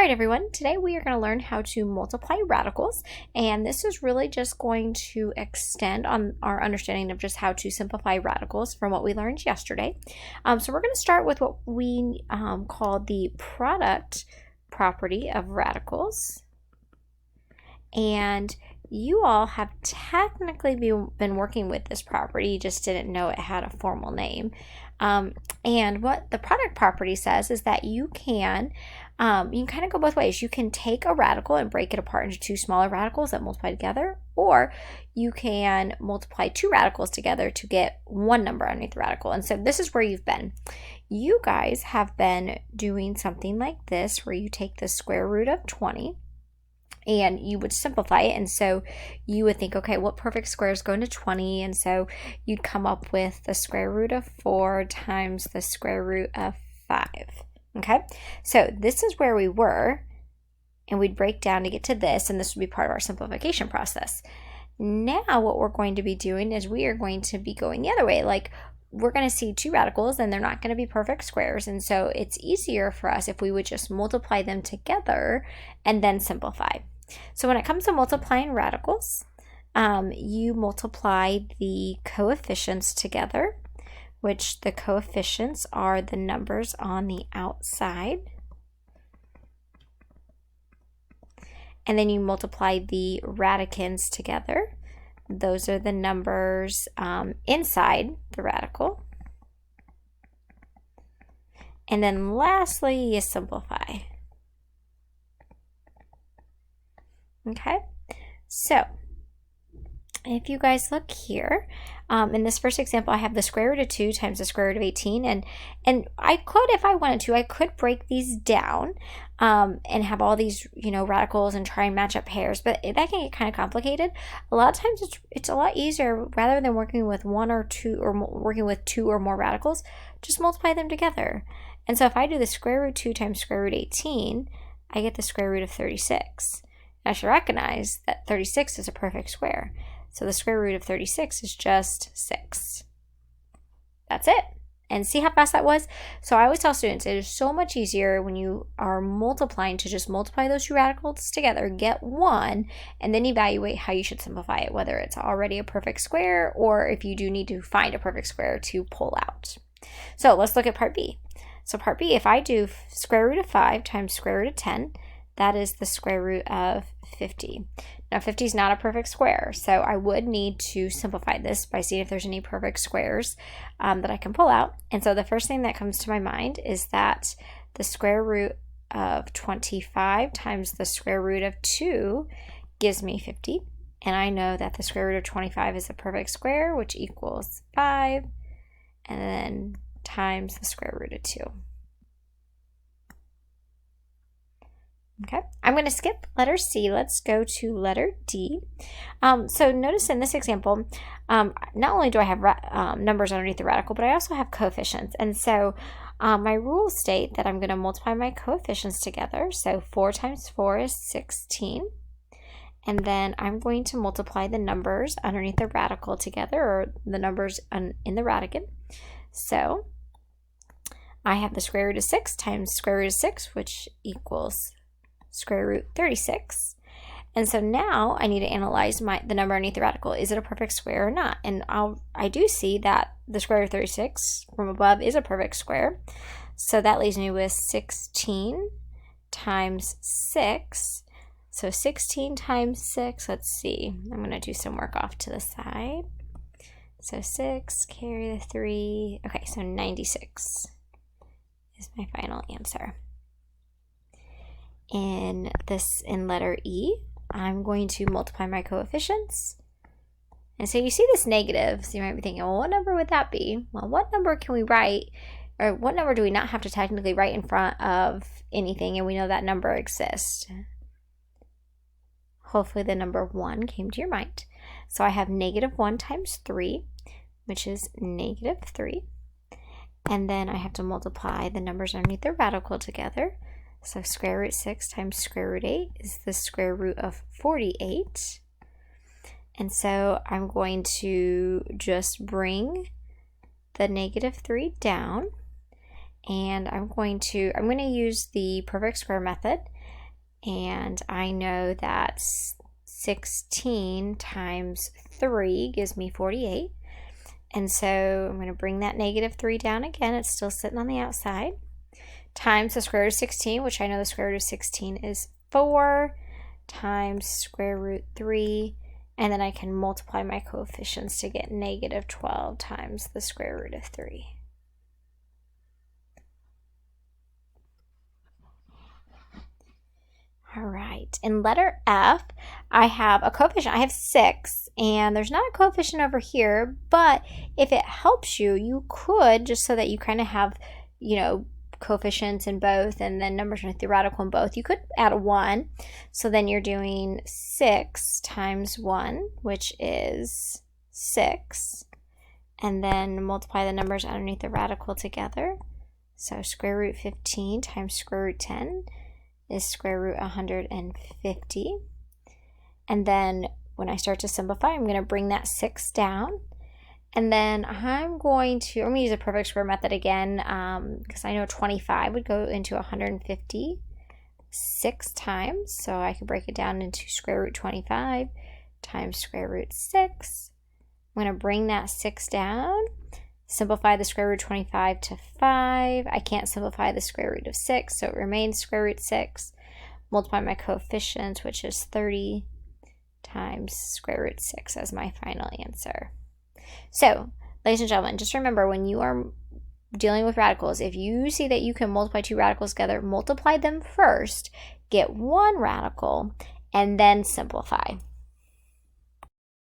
All right, everyone, today we are going to learn how to multiply radicals, and this is really just going to extend on our understanding of just how to simplify radicals from what we learned yesterday. So we're going to start with what we call the product property of radicals, and you all have technically been working with this property, you just didn't know it had a formal name. And what the product property says is that you can kind of go both ways. You can take a radical and break it apart into two smaller radicals that multiply together, or you can multiply two radicals together to get one number underneath the radical. And so this is where you've been. You guys have been doing something like this, where you take the square root of 20 and you would simplify it. And so you would think, okay, what perfect squares go into 20? And so you'd come up with the square root of 4 times the square root of 5. Okay, so this is where we were, and we'd break down to get to this, and this would be part of our simplification process. Now what we're going to be doing is we are going to be going the other way. Like, we're going to see two radicals, and they're not going to be perfect squares, and so it's easier for us if we would just multiply them together and then simplify. So when it comes to multiplying radicals, you multiply the coefficients together, which the coefficients are the numbers on the outside. And then you multiply the radicands together. Those are the numbers inside the radical. And then lastly, you simplify. Okay, so if you guys look here, in this first example, I have the square root of 2 times the square root of 18, and I could, if I wanted to, I could break these down and have all these, radicals and try and match up pairs, but that can get kind of complicated. A lot of times it's a lot easier, rather than working with one or two, or working with two or more radicals, just multiply them together. And so if I do the square root 2 times square root 18, I get the square root of 36. And I should recognize that 36 is a perfect square. So the square root of 36 is just 6. That's it. And see how fast that was? So I always tell students, it is so much easier when you are multiplying to just multiply those two radicals together, get one, and then evaluate how you should simplify it, whether it's already a perfect square or if you do need to find a perfect square to pull out. So let's look at part B. So part B, if I do square root of 5 times square root of 10, that is the square root of 50. Now 50 is not a perfect square, so I would need to simplify this by seeing if there's any perfect squares that I can pull out. And so the first thing that comes to my mind is that the square root of 25 times the square root of 2 gives me 50. And I know that the square root of 25 is a perfect square, which equals 5, and then times the square root of 2. Okay, I'm going to skip letter C. Let's go to letter D. So notice in this example, not only do I have numbers underneath the radical, but I also have coefficients. And so my rules state that I'm going to multiply my coefficients together. So 4 times 4 is 16. And then I'm going to multiply the numbers underneath the radical together, or the numbers in the radicand. So I have the square root of 6 times square root of 6, which equals square root 36. And so now I need to analyze the number underneath the radical. Is it a perfect square or not? And I do see that the square root of 36 from above is a perfect square. So that leaves me with 16 times 6. So 16 times 6, let's see. I'm going to do some work off to the side. So 6, carry the 3. Okay, so 96 is my final answer. In letter E, I'm going to multiply my coefficients. And so you see this negative, so you might be thinking, well, what number would that be? Well, what number can we write, or what number do we not have to technically write in front of anything, and we know that number exists? Hopefully the number 1 came to your mind. So I have negative 1 times 3, which is negative 3. And then I have to multiply the numbers underneath the radical together. So square root 6 times square root 8 is the square root of 48. And so I'm going to just bring the negative 3 down. and I'm going to use the perfect square method, and I know that 16 times 3 gives me 48. And so I'm going to bring that -3 down again. It's still sitting on the outside. Times the square root of 16, which I know the square root of 16 is 4, times square root 3. And then I can multiply my coefficients to get -12 times the square root of 3. All right, in letter F, I have a coefficient. I have 6, and there's not a coefficient over here, but if it helps you, you could, just so that you kind of have, you know, coefficients in both and then numbers underneath the radical in both, you could add a 1. So then you're doing 6 times 1, which is 6, and then multiply the numbers underneath the radical together. So square root 15 times square root 10 is square root 150. And then when I start to simplify, I'm going to bring that 6 down. And then I'm going to use a perfect square method again, because I know 25 would go into 150 6 times. So I could break it down into square root 25 times square root 6. I'm going to bring that 6 down. Simplify the square root of 25 to 5. I can't simplify the square root of 6, so it remains square root 6. Multiply my coefficient, which is 30, times square root 6 as my final answer. So, ladies and gentlemen, just remember, when you are dealing with radicals, if you see that you can multiply 2 radicals together, multiply them first, get 1 radical, and then simplify.